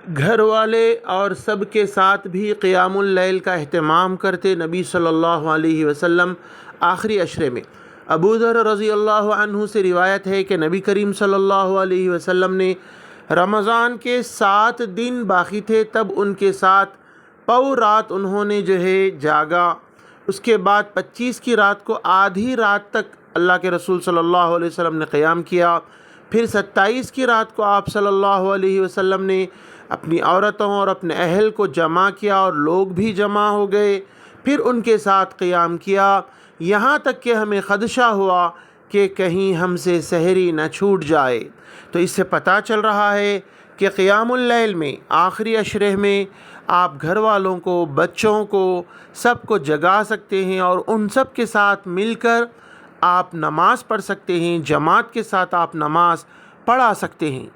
घर वाले और सब के साथ भी क़ियामुल लैल का अहतमाम करते नबी सल्लल्लाहु अलैहि वसल्लम आखिरी अशरे में। अबू ज़र रज़ी अल्लाहु अन्हु से रिवायत है कि नबी करीम सल्लल्लाहु अलैहि वसल्लम ने रमज़ान के 7 दिन बाकी थे तब उनके साथ पौ रात उन्होंने जो है जागा। उसके बाद 25 की रात को आधी रात तक अल्लाह के रसूल सल्लल्लाहु अलैहि वसल्लम ने क़याम किया। फिर 27 की रात को आप सल्लल्लाहु अलैहि वसल्लम ने अपनी औरतों और अपने अहल को जमा किया और लोग भी जमा हो गए। फिर उनके साथ क़याम किया, यहाँ तक कि हमें ख़दशा हुआ कि कहीं हमसे सहरी न छूट जाए। तो इससे पता चल रहा है कि क़ियामुल लैल में आखिरी अशरे में आप घर वालों को, बच्चों को, सबको जगा सकते हैं और उन सब के साथ मिलकर आप नमाज़ पढ़ सकते हैं, जमात के साथ आप नमाज़ पढ़ा सकते हैं।